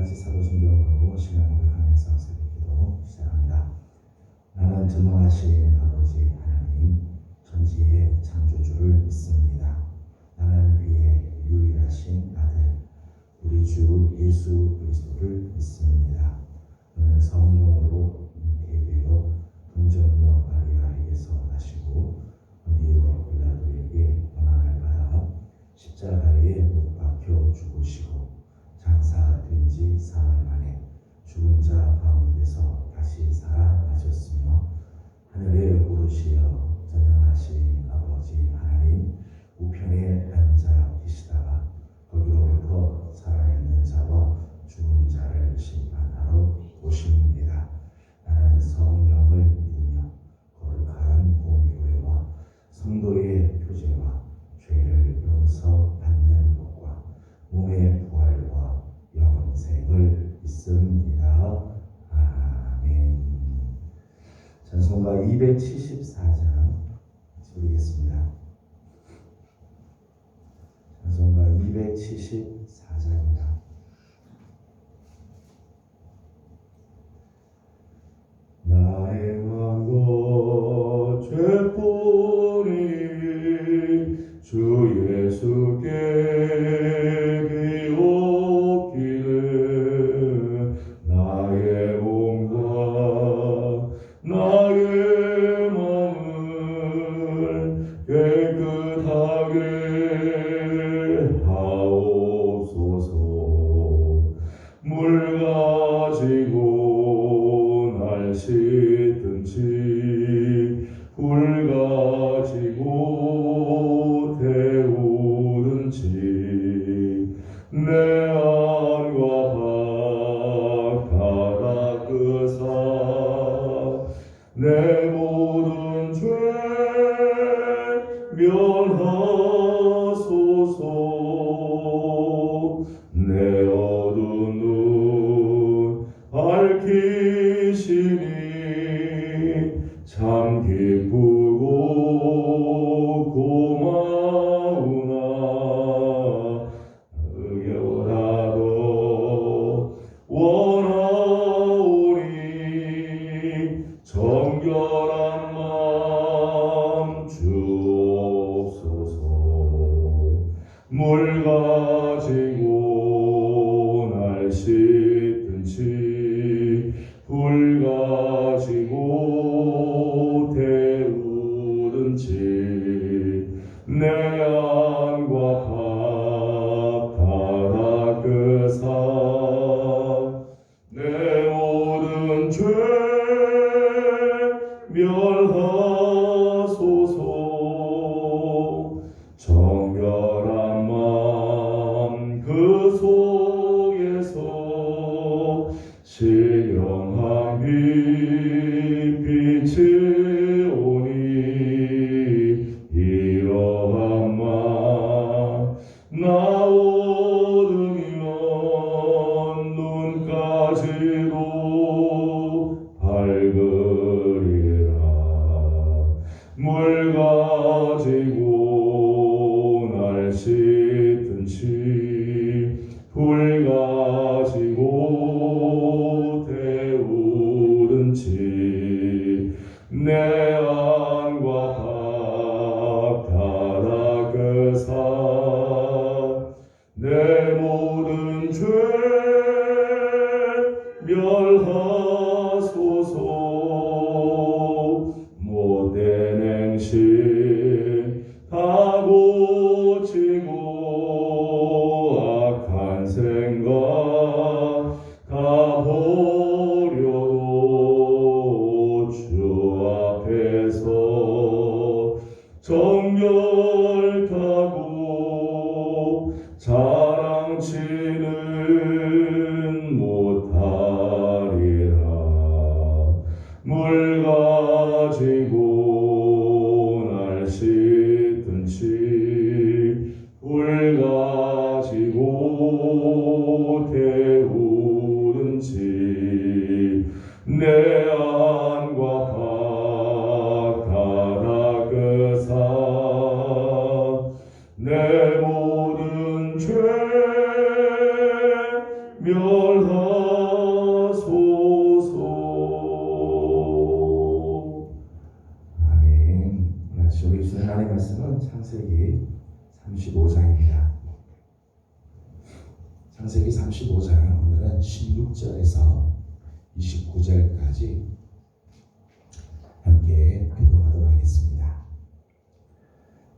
같이 사도신경으로 시간 고백하면서 새벽기도 시작합니다. 나는 전능하신 아버지 하나님 천지의 창조주를 믿습니다. 나는 그의 유일하신 아들 우리 주 예수 그리스도를 믿습니다. 그는 성령으로 잉태되어 동정녀 마리아에게서 나시고 본디오 빌라도에게 고난을 받아 십자가에 못 박혀 죽으시고 장사된 지 사흘 만에 죽은 자 가운데서 다시 살아나셨으며 하늘에 오르시어 전능하신 아버지 하나님 우편에 앉아 계시다가 거기로부터 살아있는 자와 죽은 자를 심판하러 오십니다. 나는 성령을 믿으며 거룩한 공교회와 성도의 교제와 죄를 용서받는 것과 몸의 부활과 영생을 믿습니다. 아멘. 찬송가 274장 소리겠습니다. 찬송가 274장입니다. 나의 마음과 죄뿐이 주 예수께 비옵기를 나의 몸과 나의 마음을 깨끗하게 하옵소서. 물 가지고 날 씻든지 불 가지고 태우든지 내 안과 밖 닦으사 내 모든 죄 멸하소서. 내 어두운 눈 밝히시니 참 기쁘고 고마우나 의여라도 원하오니 정결한 마음 주옵소서. 물 가지고 날 씻든지 불 가지고 태우든지 내 안과 밖 다 닦으사 내 모든 죄 멸하소서. 정결한 마음 그 속에서 신령한 빛이 오니 이러한 마음 나 얻으면 눈까지도 밝으리라. 물 가지고 날 씻든지 불 가지고 태우든지 내 안과 밖 다 닦으사 내 모든 죄 멸하소서. 못된 행실 다 고치고 악한 생각 다 멸하소서. 아멘. 오늘 우리 주신 하나님의 말씀은 창세기 35장입니다. 창세기 35장 오늘은 16절에서 29절까지 함께 기도하도록 하겠습니다.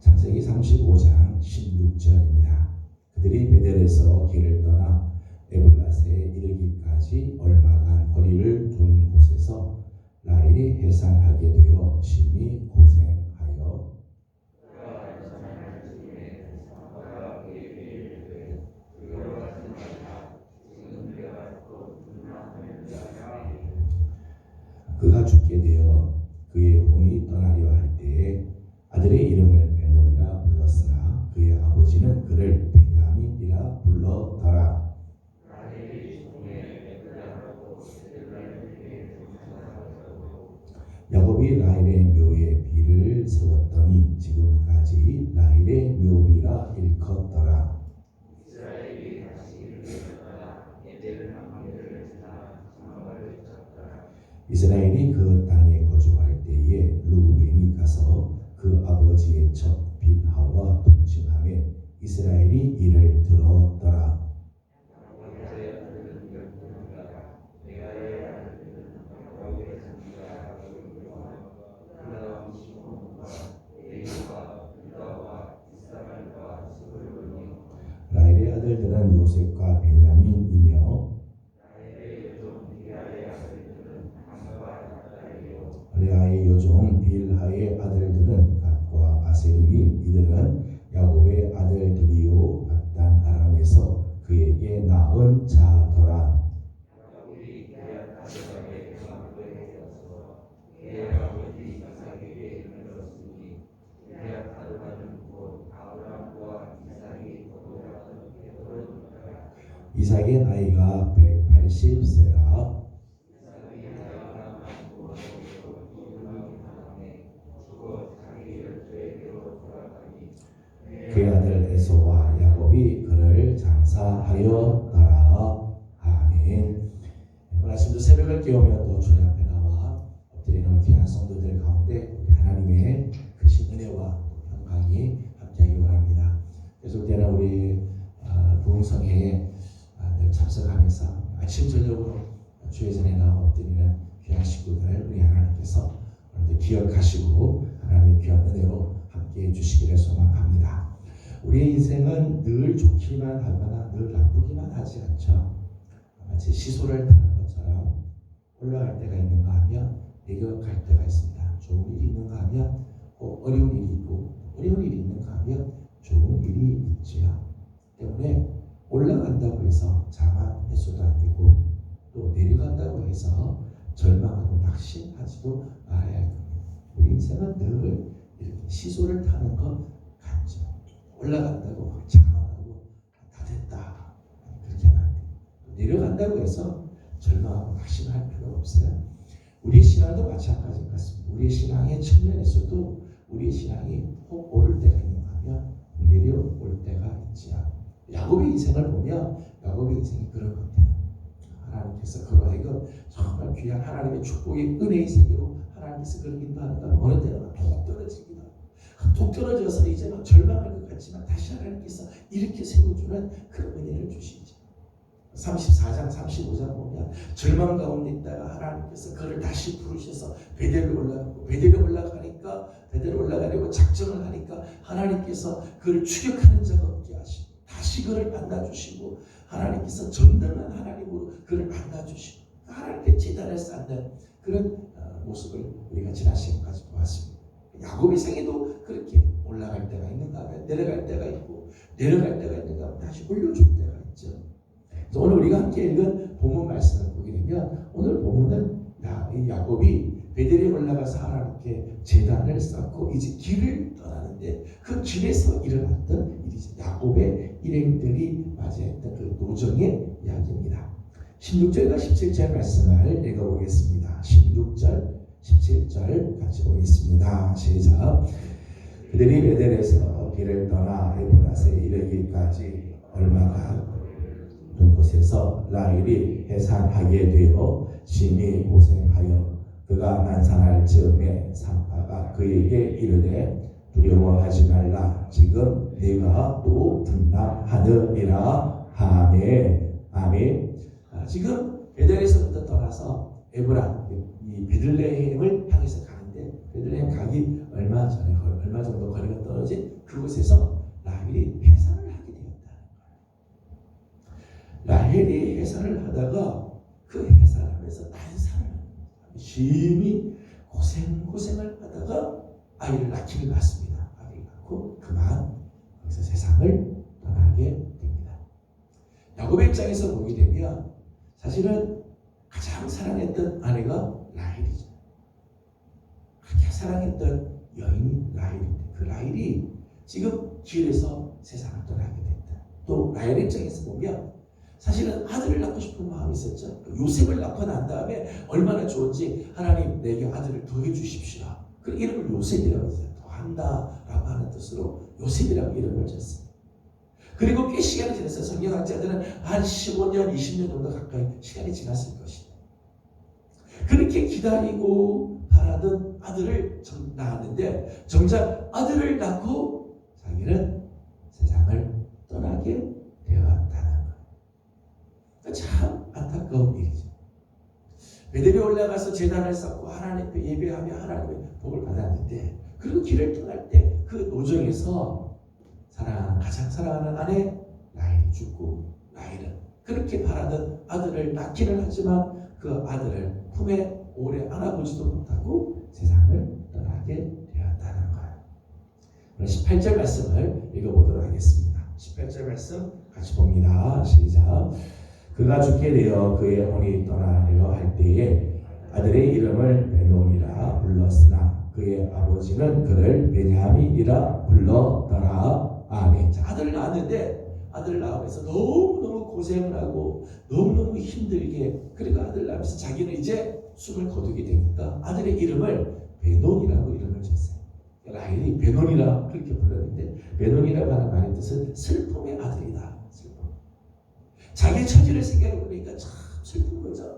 창세기 35장 16절입니다. 그들이 베델에서 길을 떠나 에볼라스에 이르기까지 얼마간 거리를 둔 곳에서 라헬이 해산하게 되어 심히 고생하여 그가 죽게 되어 그의 혼이 떠나려 할 때에 아들의 이름을 베노니라 불렀으나 그의 아버지는 그를 베냐민이라 불렀더라. 야곱이 라헬의 묘에 비를 세웠더니 지금까지 라헬의 묘비라 일컫더라. 이스라엘이 그 땅에 거주할 때에 르우벤이 가서 그 아버지의 첫 빌하와 동침하며 이스라엘이 이를 들었더라. 라헬의 아들들은 요셉과 베냐민이며 레아의 여종 빌하의 아들들은 갓과 아세림이 이들은 야곱의 아들들이요 갓단 아람에서 그에게 낳은 자더라. 이삭의 나이가 180세라. 그의 아들 에서와 야곱이 그를 장사하였더라. 아멘. 오늘 아침도 새벽을 깨우며 또 주님 앞에 나와 엎드리는 귀한 성도들 가운데 우리 하나님의 크신 은혜와 평강이 함께하기 원합니다. 계속되는 우리 부흥성회에 늘 참석하면서 아침 저녁으로 주의 전에 나와 엎드리는 귀한 식구들 우리 하나님께서 오늘도 기억하시고 하나님의 귀한 은혜로 함께해 주시기를 소망합니다. 우리의 인생은 늘 좋기만 하거나 늘 나쁘기만 하지 않죠. 마치 시소를 타는 것처럼 올라갈 때가 있는가 하면 내려갈 때가 있습니다. 좋은 일이 있는가 하면 어려운 일이 있고 어려운 일이 있는가 하면 좋은 일이 있지요. 때문에 올라간다고 해서 자만해서도 안 되고 또 내려간다고 해서 절망하고 낙심하지도 말아야 할 겁니다. 우리 인생은 늘 이렇게 시소를 타는 것 같죠. 올라간다고 자만하고 다 됐다 그렇게 하면 안 돼요. 내려간다고 해서 절망하고 낙심할 필요가 없어요. 우리의 신앙도 마찬가지 같습니다. 우리의 신앙의 측면에서도 우리의 신앙이 혹 오를 때가 있는가 하면 내려올 때가 있지요. 야곱의 인생을 보면 야곱의 인생이 그런 것 같아요. 하나님께서 그로 하여금 정말 귀한 하나님의 축복의 은혜의 세계로 하나님께서 그를 인도하는가 어느 때는 톡 떨어집니다. 톡 떨어져서 이제 막 절망할 것 같지만 다시 하나님께서 이렇게 세워주는 그런 은혜를 주시죠. 34장 35장 보면 절망 가운데 있다가 하나님께서 그를 다시 부르셔서 베델로 올라가고 베델에 올라가니까 베델에 올라가려고 작정을 하니까 하나님께서 그를 추격하는 자가 없게 하시고 다시 그를 만나주시고 하나님께서 전능한 하나님으로 그를 만나주시고 하나님께 제단을 쌓는 그런 모습을 우리가 지난 시간까지 보았습니다. 야곱의 생애도 그렇게 올라갈 때가 있는가 하면 내려갈 때가 있고 내려갈 때가 있는가 하면 다시 올려줄 때가 있죠. 그래서 오늘 우리가 함께 읽은 본문 말씀을 보게 되면 오늘 본문은 야곱이 베델에 올라가서 하나님께 제단을 쌓고 이제 길을 떠나는데 그 길에서 일어났던 일이죠. 야곱의 일행들이 맞이했던 그 노정의 이야기입니다. 16절과 17절 말씀을 읽어보겠습니다. 16절 17절 같이 보겠습니다. 시작. 그들이 베델에서 길을 떠나 에브라스에 이르기까지 얼마간 있는 곳에서 라헬이 해산하게 되어 심히 고생하여 그가 난산할 즈음에 산파가 그에게 이르되 두려워하지 말라 지금 네가 또 등남하느니라. 아멘. 아멘. 지금 베델에서부터 떠나서 에브라 이 베들레헴을 향해서 가는데 베들레헴 가기 얼마 정도 거리가 떨어진 그곳에서 라헬이 해산을 하게 되었다. 라헬이 해산을 하다가 그 해산하면서 난산을 심히 고생을 하다가 아이를 낳기를 낳습니다. 아이를 낳고 그만 거기서 세상을 떠나게 됩니다. 야곱의 입장에서 보게 되면 사실은 가장 사랑했던 아내가 라헬이죠. 그렇게 사랑했던 여인이 라헬인데 그 라헬이 지금 길에서 세상을 떠나게 됐다. 또 라헬의 입장에서 보면 사실은 아들을 낳고 싶은 마음이 있었죠. 요셉을 낳고 난 다음에 얼마나 좋은지 하나님 내게 아들을 더해 주십시오. 그 이름을 요셉이라고 했어요. 더한다라고 하는 뜻으로 요셉이라고 이름을 졌습니다. 그리고 꽤 시간이 지났어요. 성경학자들은 한 15년, 20년 정도 가까이 시간이 지났을 것이다. 그렇게 기다리고 바라던 아들을 낳았는데 정작 아들을 낳고 자기는 세상을 떠나게 되었다는 거예요. 참 안타까운 일이죠. 베델에 올라가서 제단을 쌓고 하나님 앞에 예배하며 하나님의 복을 받았는데 그리고 길을 떠날 때 그 노정에서 가장 사랑하는 아내 라헬이 죽고 라헬은 그렇게 바라던 아들을 낳기는 하지만 그 아들을 품에 오래 안아보지도 못하고 세상을 떠나게 되었다는 거예요. 오늘 18절 말씀을 읽어보도록 하겠습니다. 18절 말씀 같이 봅니다. 시작. 그가 죽게 되어 그의 혼이 떠나려 할 때에 아들의 이름을 베논이라 불렀으나 그의 아버지는 그를 베냐민이라 불렀더라. 아멘. 자, 아들을 낳았는데 아들을 낳으면서 너무너무 고생을 하고 너무너무 힘들게 그리고 아들을 낳으면서 자기는 이제 숨을 거두게 되니까 아들의 이름을 베논이라고 이름을 졌어요. 라헬이 베논이라 그렇게 불렀는데 베논이라고 하는 말의 뜻은 슬픔의 아들이다. 슬픔. 자기 처지를 생각해 보니까 참 슬픈 거죠.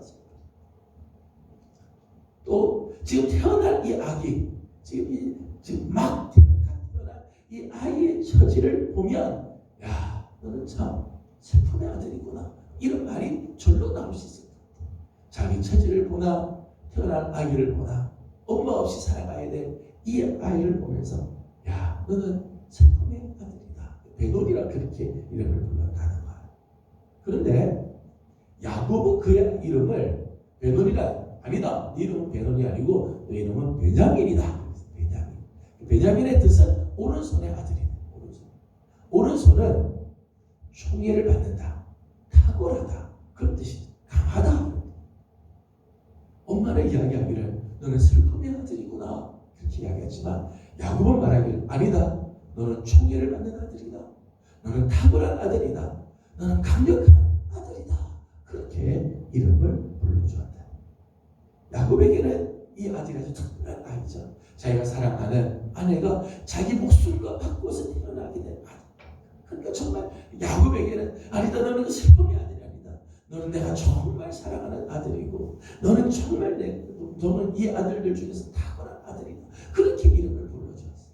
또 지금 태어날 이 아기 지금 막 태어난 이 아이의 처지를 보면 야 너는 참 슬픔의 아들이구나 이런 말이 절로 나올 수 있을 것 같아요. 자기 처지를 보나 태어난 아기를 보나 엄마 없이 살아가야 될 이 아이를 보면서 야 너는 슬픔의 아들이다. 베논이라 그렇게 이름을 불렀다는 거야. 그런데 야곱은 그의 이름을 베논이라 아니다. 네 이름은 베논이 아니고 네 이름은 베냐민이다. 베냐민의 뜻은 오른손의 아들이다. 오른손은 총애를 받는다. 탁월하다. 그런 뜻이 강하다. 엄마는 이야기하기를 너는 슬픔의 아들이구나 그렇게 이야기하지만 야곱은 말하기를 아니다. 너는 총애를 받는 아들이다. 너는 탁월한 아들이다. 너는 강력한 아들이다. 그렇게 이름을 불러주었다. 야곱에게는 이 아들이 아주 특별한 아이죠. 자기가 사랑하는 아내가 자기 목숨과 바꾸어서 태어나게 된 아들. 그러니까 정말 야곱에게는 아니다. 너는 그 슬픔의 아들이 아니다. 너는 내가 정말 사랑하는 아들이고 너는 정말 너는 이 아들들 중에서 탁월한 아들이다. 그렇게 이름을 불러주었어요.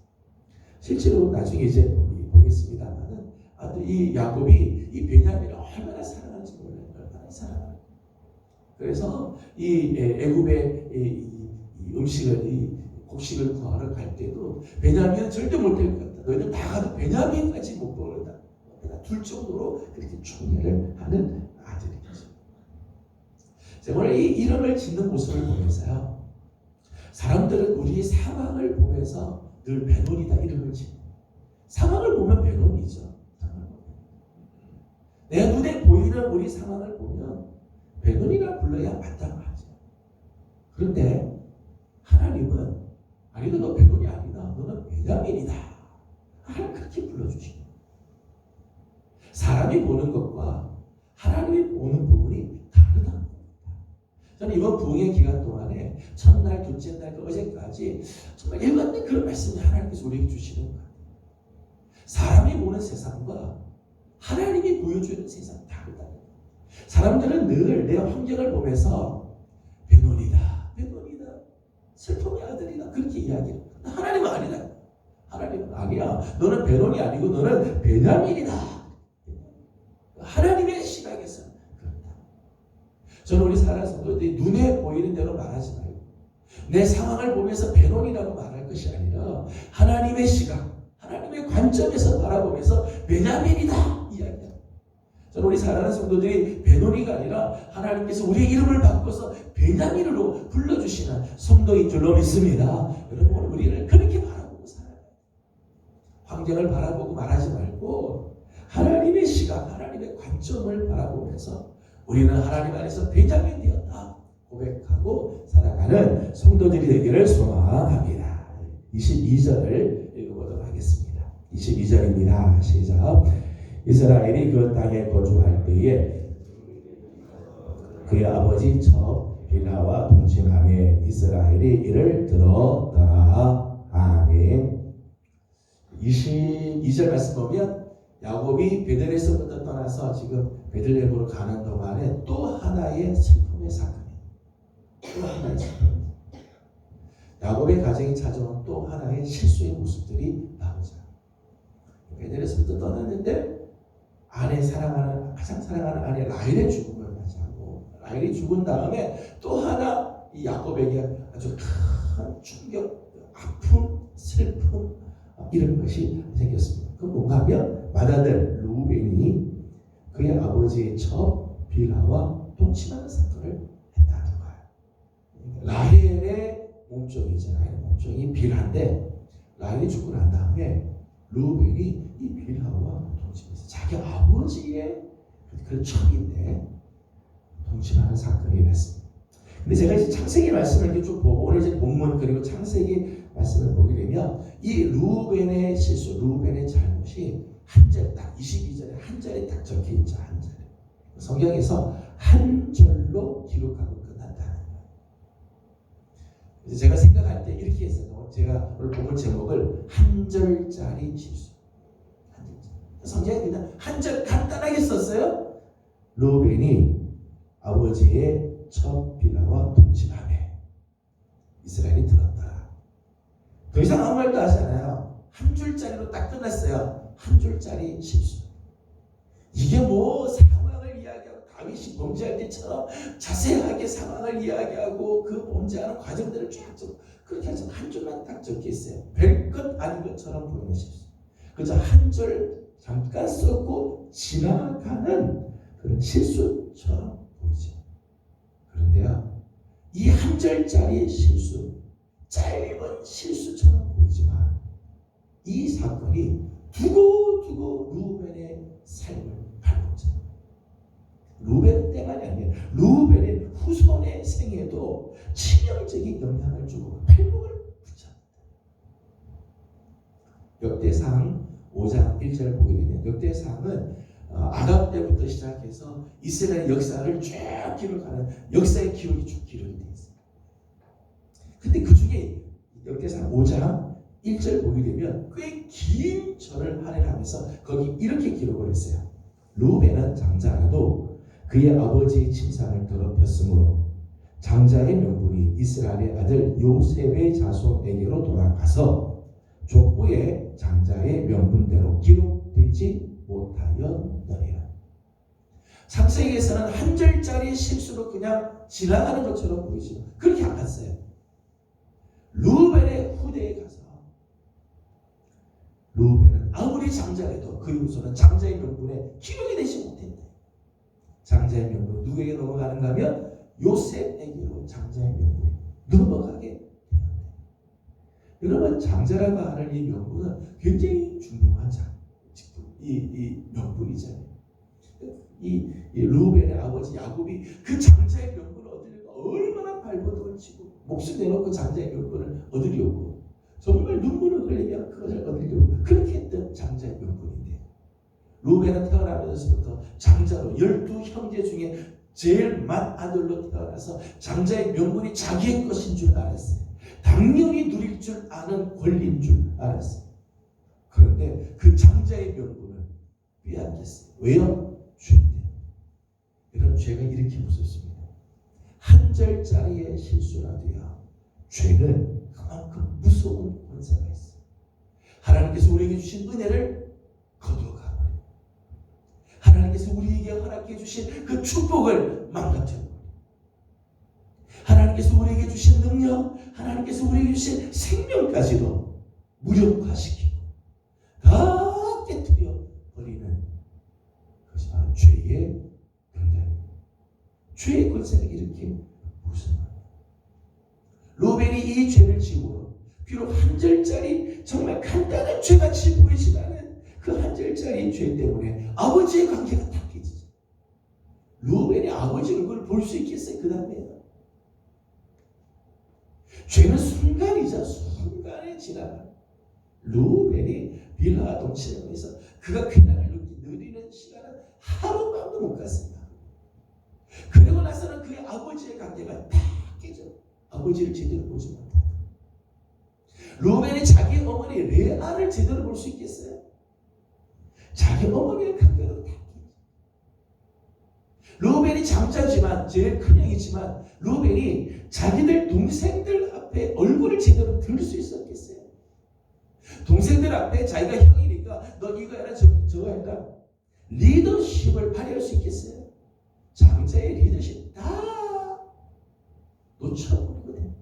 실제로 나중에 이제 보겠습니다만은 이 야곱이 이 베냐민을 얼마나 사랑하는지 몰라요. 얼마나 사랑하는지. 그래서 이 애굽의 이 음식을 이 곡식을 구하러 갈 때도 베냐민은 절대 못 될 것 같다. 너희들 다 가도 베냐민까지 못 먹는다. 둘 정도로 그렇게 총애를 하는 아들이죠. 오늘 이 이름을 짓는 모습을 보면서요. 사람들은 우리의 상황을 보면서 늘 베논이다 이름을 짓는. 상황을 보면 베논이죠. 내 눈에 보이는 우리 상황을 보면 베논이라 불러야 마땅하죠. 그런데 하나님은 아니다 너 베논이 아니다. 너는 베냐민이다. 하나님 그렇게 불러주시고 사람이 보는 것과 하나님이 보는 부분이 다르다. 저는 이번 부흥의 기간 동안에 첫날, 둘째 날, 어제까지 정말 일관된 그런 말씀을 하나님께서 우리에게 주시는 거예요. 사람이 보는 세상과 하나님이 보여주는 세상이 다르다. 사람들은 늘 내 환경을 보면서 베논이다, 슬픔의 아들이다 그렇게 이야기해요. 하나님은 아니다. 하나님은 아니야. 너는 베논이 아니고 너는 베냐민이다. 하나님의 시각에서 그렇다. 저는 우리 사랑하는 성도들이 눈에 보이는 대로 말하지 말고 내 상황을 보면서 베논이라고 말할 것이 아니라 하나님의 시각, 하나님의 관점에서 바라보면서 베냐민이다 이야기합니다. 저는 우리 사랑하는 성도들이 베논이가 아니라 하나님께서 우리의 이름을 바꿔서 베냐민으로 불러주시는 성도인 줄로 믿습니다. 여러분 우리를 그렇게 바라보고 살아요. 환경을 바라보고 말하지 말고 하나님의 시각, 하나님의 관점을 바라보면서 우리는 하나님 안에서 베냐민 되었다 고백하고 살아가는 성도들이 되기를 소망합니다. 22절을 읽어보도록 하겠습니다. 22절입니다. 시작. 이스라엘이 그 땅에 거주할 때에 그의 아버지 첩 빌하와 동침하며 이스라엘이 이를 들었더라. 아멘. 22절 말씀 보면 야곱이 베들에서부터 떠나서 지금 베들레헴으로 가는 동안에 또 하나의 슬픔의 사건이에요. 또 하나의 슬픔. 야곱의 가정이 찾아온 또 하나의 실수의 모습들이 나오죠. 베들에서부터 떠났는데 가장 사랑하는 아내 라헬의 죽음을 맞이하고 라헬이 죽은 다음에 또 하나 이 야곱에게 아주 큰 충격, 아픔, 슬픔 이런 것이 생겼습니다. 그 뭔가 하면 맏아들 루벤이 그의 아버지의 첩 빌하와 동침하는 사건을 했다는 거예요. 라헬의 몸종이죠. 라헬의 몸종이 빌하인데 라헬이 죽고 난 다음에 루벤이 이 빌하와 동침해서 자기 아버지의 그 첩인데 동침하는 사건이 일어났습니다. 근데 제가 이제 창세기 말씀을 이렇게 쭉 보고 오늘 이제 본문 그리고 창세기 말씀을 보게 되면 이 루벤의 실수, 루벤의 잘못이 한 절 딱 22절에 한 절에 딱 적혀 있죠. 한 절에. 성경에서 한 절로 기록하고 끝난다는 거예요. 그래서 제가 생각할 때 이렇게 했어요. 제가 오늘 본문 제목을 한 절짜리 실수. 한 절짜리. 성경에 그냥 한 절 간단하게 썼어요. 루벤이 아버지의 첩 빌하와 동침하며 이스라엘이 들었다. 더 이상 아무 말도 하지 않아요. 한 줄짜리로 딱 끝났어요. 한 줄짜리 실수. 이게 뭐 상황을 이야기하고 다윗이 범죄할 때처럼 자세하게 상황을 이야기하고 그 범죄하는 과정들을 쫙 적고 그렇게 해서 한 줄만 딱 적혀 있어요. 별것 아닌 것처럼 보이는 실수. 그저 한 줄 잠깐 썼고 지나가는 그런 실수처럼 보이죠. 그런데요, 이 한 절짜리 실수, 짧은 실수처럼 보이지만 이 사건이 두고두고 루벤의 삶을 바꿨죠. 루벤 때만이 아니에요. 루벤의 후손의 생애도 치명적인 영향을 주고 팔복을 붙였다. 역대상 5장 1절 보게 되면 역대상은 아담 때부터 시작해서 이스라엘 역사를 쭉 기록하는 역사의 기록이 쭉 기록이 되어 있습니다. 근데 그 중에 역대상 5장 1절 보게 되면 꽤 긴 절을 할애하면서 거기 이렇게 기록을 했어요. 루벤은 장자라도 그의 아버지의 침상을 더럽혔으므로 장자의 명분이 이스라엘의 아들 요셉의 자손에게로 돌아가서 족보에 장자의 명분대로 기록되지 못하였느니라. 창세기에서는 한 절짜리 실수로 그냥 지나가는 것처럼 보이지만 그렇게 안 갔어요. 루벤의 후대에 가서 루벤은 아무리 장자라도 그 후손은 장자의 명분에 기록이 되지 못했대. 장자의 명분 누구에게 넘어가는가 하면 요셉에게로 장자의 명분이 넘어가게 되었대. 여러분 장자라고 하는 이 명분은 굉장히 중요한 이 명분이잖아요. 이 루벤의 아버지 야곱이 그 장자의 명분을 얻으려고 얼마나 발버둥을 치고 목숨 내놓고 장자의 명분을 얻으려고 정말 눈물을 흘리며 그것을 얻으려고 그렇게 했던 장자의 명분인데 루벤은 태어나면서부터 장자로 12형제 중에 제일 맏아들로 태어나서 장자의 명분이 자기의 것인 줄 알았어요. 당연히 누릴 줄 아는 권리인 줄 알았어요. 그런데 그 장자의 명분을 빼앗겼어요. 왜요? 죄 때문에. 이런 죄가 이렇게 무섭습니다. 한 절짜리의 실수라도요, 죄는 그만큼 무서운 권세가 있어요. 하나님께서 우리에게 주신 은혜를 거두어가버려요. 하나님께서 우리에게 허락해 주신 그 축복을 망가뜨려요. 하나님께서 우리에게 주신 능력, 하나님께서 우리에게 주신 생명까지도 무력화시키고 다 깨뜨려 버리는 것이 바로 죄의 능력입니다. 죄의 권세가 이렇게 무서워요. 로벤이 이 죄를 지고 비록 한 절짜리 정말 간단한 죄같이 보이지만은 그 한 절짜리 죄 때문에 아버지의 관계가 다 깨지죠. 로벤이 아버지 얼굴을 볼 수 있겠어요? 그 다음에 죄는 순간이죠. 순간에 지나가. 루벤이 빌하 동치에서 그가 쾌락을 누리는 시간은 하루만도 못 갔습니다. 그러고 나서는 그의 아버지의 관계가 다 깨져. 아버지를 제대로 보지 못한다. 루벤이 자기 어머니 레아를 제대로 볼 수 있겠어요? 자기 어머니의 관계도 다 깨져. 루벤이 장자지만 제일 큰 형이지만 루벤이 자기들 동생들 앞에 얼굴을 제대로 들 수 있었겠어요? 동생들 앞에 자기가 형이니까 너 이거 해라 저거 해라 리더십을 발휘할 수 있겠어요? 장자의 리더십 다 놓쳐버리거든요.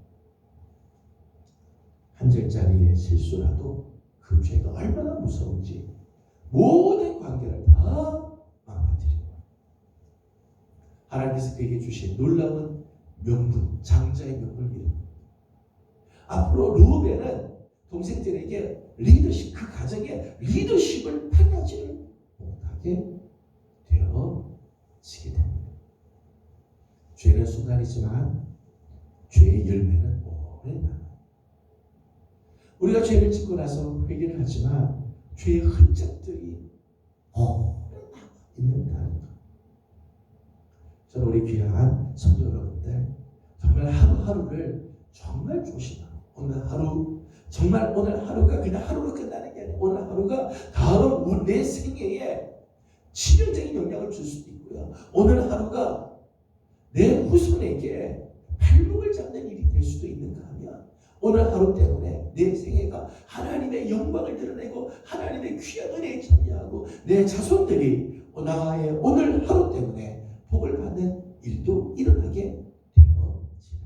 한 절짜리의 실수라도 그 죄가 얼마나 무서운지 모든 관계를 다 망가뜨립니다. 하나님께서 그에게 주신 놀라운 명분, 장자의 명분을 이룹니다. 앞으로 루벤은 동생들에게 리더십, 그 가정에 리더십을 발휘하지를 못하게 되어지게 됩니다. 죄는 순간이지만 죄의 열매는 오래 남아요. 우리가 죄를 짓고 나서 회개를 하지만 죄의 흔적들이 오래 남아있는다는 것. 저는 우리 귀한 성도 여러분들 정말 하루하루를 정말 조심하고 오늘 하루 정말 오늘 하루가 그냥 하루로 끝나는 게 아니라 오늘 하루가 다음 내 생애에 치명적인 영향을 줄 수도 있고요. 오늘 하루가 내 후손에게 발목을 잡는 일이 될 수도 있는가 하면 오늘 하루 때문에 내 생애가 하나님의 영광을 드러내고 하나님의 귀한 은혜에 참여하고 내 자손들이 나의 오늘 하루 때문에 복을 받는 일도 일어나게 되어지는 거죠.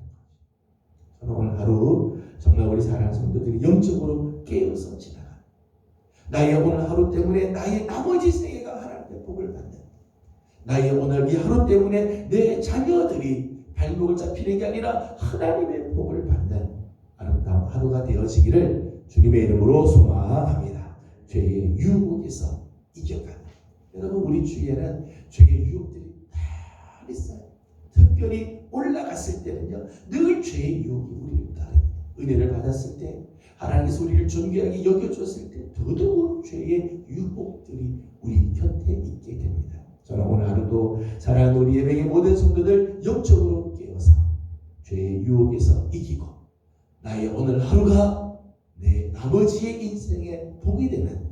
저는 오늘 하루 정말 우리 사랑하는 성도들이 영적으로 깨어서 지나가는 나의 오늘 하루 때문에 나의 나머지 생애가 하나님의 복을 받는 나의 오늘 이 하루 때문에 내 자녀들이 발목을 잡히는 게 아니라 하나님의 복을 받는 아름다운 하루가 되어지기를 주님의 이름으로 소망합니다. 죄의 유혹에서 이겨가는 여러분 우리 주위에는 죄의 유혹들이 다 있어요. 특별히 올라갔을 때는요 늘 죄의 유혹이 우리를 따릅니다. 은혜를 받았을 때 하나님께서 우리를 존귀하게 여겨줬을 때 더더욱 죄의 유혹들이 우리 곁에 있게 됩니다. 저는 오늘 하루도 사랑하는 우리 예배의 모든 성도들 영적으로 깨어서 죄의 유혹에서 이기고 나의 오늘 하루가 내 아버지의 인생의 복이 되는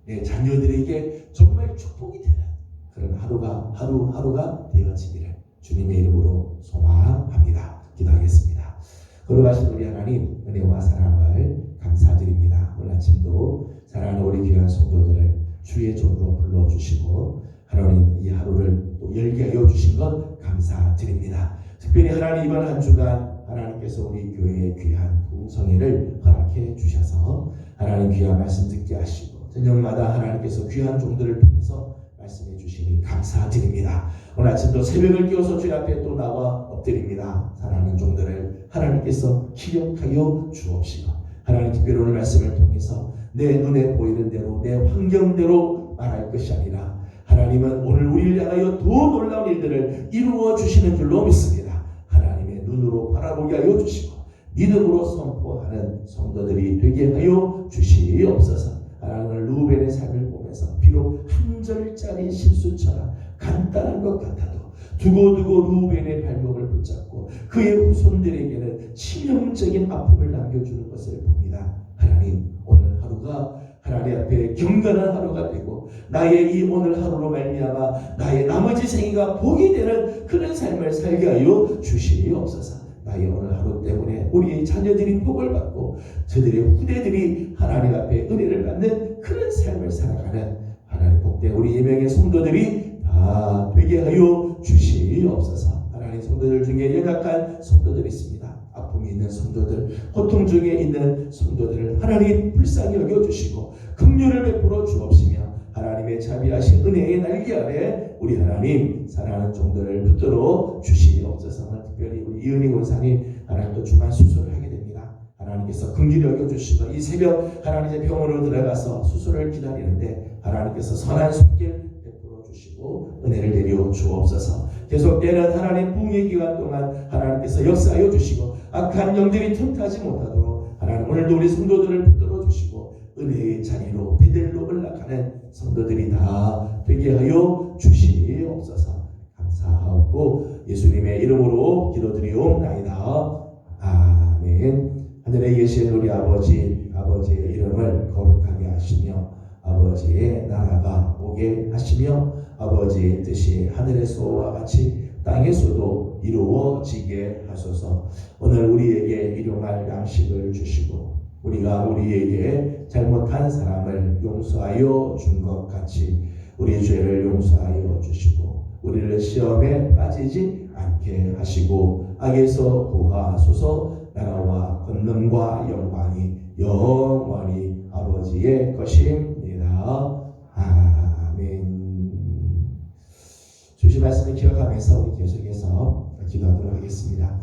내 자녀들에게 정말 축복이 되는 그런 하루가 하루하루가 되어지기를 주님의 이름으로 소망합니다. 기도하겠습니다. 거룩하신 우리 하나님 은혜와 사랑을 감사드립니다. 오늘 아침도 사랑하는 우리 귀한 성도들을 주의 종으로 불러주시고 하나님 이 하루를 또 열게 하여 주신 것 감사드립니다. 특별히 하나님 이번 한 주간 하나님께서 우리 교회의 귀한 부흥성회를 허락해 주셔서 하나님 귀한 말씀 듣게 하시고 저녁마다 하나님께서 귀한 종들을 통해서 말씀해 주시니 감사드립니다. 오늘 아침도 새벽을 깨워서 주의 앞에 또 나와 엎드립니다. 사랑하는 종들을 하나님께서 기억하여 주옵시고 하나님 특별히 오늘 말씀을 통해서 내 눈에 보이는 대로 내 환경대로 말할 것이 아니라 하나님은 오늘 우리를 향하여 더 놀라운 일들을 이루어 주시는 줄로 믿습니다. 하나님의 눈으로 바라보게 하여 주시고 믿음으로 선포하는 성도들이 되게 하여 주시옵소서. 하나님은 루벤의 삶을 보면서 비록 한 절짜리 실수처럼 간단한 것 같아도 두고두고 루벤의 발목을 붙잡고 그의 후손들에게는 치명적인 아픔을 남겨주는 것을 봅니다. 하나님 오늘 하루가 하나님 앞에 경건한 하루가 되고 나의 이 오늘 하루로 말미암아 나의 나머지 생애가 복이 되는 그런 삶을 살게 하여 주시옵소서. 나의 오늘 하루 때문에 우리의 자녀들이 복을 받고 저들의 후대들이 하나님 앞에 은혜를 받는 그런 삶을 살아가는 하나님 복된 우리 예명의 성도들이 다 되게 하여 주시옵소서. 하나님 성도들 중에 연약한 성도들이 있습니다. 아픔이 있는 성도들, 고통 중에 있는 성도들을 하나님 불쌍히 여겨주시고 긍휼을 베풀어 주옵시며 하나님의 자비하신 은혜의 날개 아래 우리 하나님 사랑하는 종들을 붙들어 주시옵소서. 특별히 우리 이은희 원사님 하나님 또 중간 수술을 하게 됩니다. 하나님께서 긍휼히 여겨주시고 이 새벽 하나님의 병원으로 들어가서 수술을 기다리는데 하나님께서 선한 손길 베풀어 주시고 은혜를 내려 주옵소서. 계속되는 하나님 붕의 기간 동안 하나님께서 역사하여 주시고 악한 영들이 틈타지 못하도록 하나님 오늘도 우리 성도들을 붙들어 주시고 은혜의 자리로 베델로 올라가는 성도들이 다 되게 하여 주시옵소서. 감사하고 예수님의 이름으로 기도드리옵나이다. 아멘. 하늘에 계신 우리 아버지, 아버지의 이름을 거룩하게 하시며 아버지의 나라가 오게 하시며 아버지의 뜻이 하늘에서와 같이 땅에서도 이루어지게 하소서. 오늘 우리에게 일용할 양식을 주시고 우리가 우리에게 잘못한 사람을 용서하여 준 것 같이 우리 죄를 용서하여 주시고 우리를 시험에 빠지지 않게 하시고 악에서 구하소서. 나라와 권능과 영광이 영원히 아버지의 것입니다. 아멘. 주신 말씀을 기억하면서 우리 계속해서 기도하도록 하겠습니다.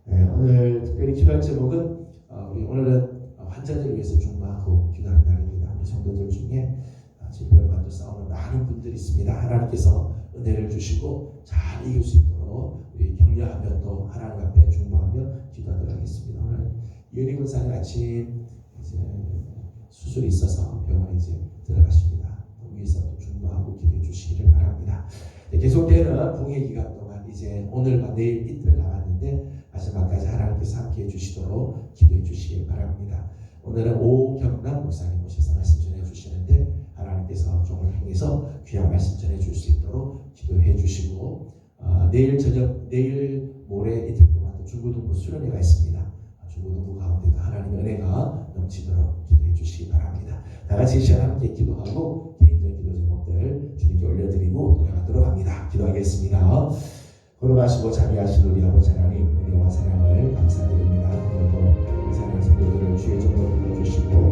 오늘 특별히 기도할 제목은 우리 오늘은 환자들을 위해서 중보하고 기도하는 날입니다. 우리 성도들 중에 질병과 또 싸우는 많은 분들이 있습니다. 하나님께서 은혜를 주시고 잘 이길 수 있도록 우리 격려하며 또 하나님 앞에 중보하며 기도하도록 하겠습니다. 오늘 이은희 군사님 아침 이제 수술이 있어서 병원에 이제 들어가십니다. 위에서 또 중보하고 기도해 주시기를 바랍니다. 계속되는 붕의 기간 동안 이제 오늘과 내일 이틀 남았는데 마지막까지 하나님께서 함께 해주시도록 기도해 주시길 바랍니다. 오늘은 오경남 목사님 오셔서 말씀 전해 주시는데 하나님께서 종을 통해서 귀한 말씀 전해 줄 수 있도록 기도해 주시고 내일 저녁, 내일 모레 이틀 동안 중고등부 수련회가 있습니다. 중고등부 가운데도 하나님의 은혜가 넘치도록 기도해 주시기 바랍니다. 다 같이 이 시간 함께 기도하고 개인적인 기도 제목들 주님께 올려드리고 돌아가도록 합니다. 기도하겠습니다. 걸어가시고 자비하신 우리 아버지 하나님 은혜와 사랑을 감사드립니다. 오늘도 사랑하는 성도들을 주의 종으로 불러주시고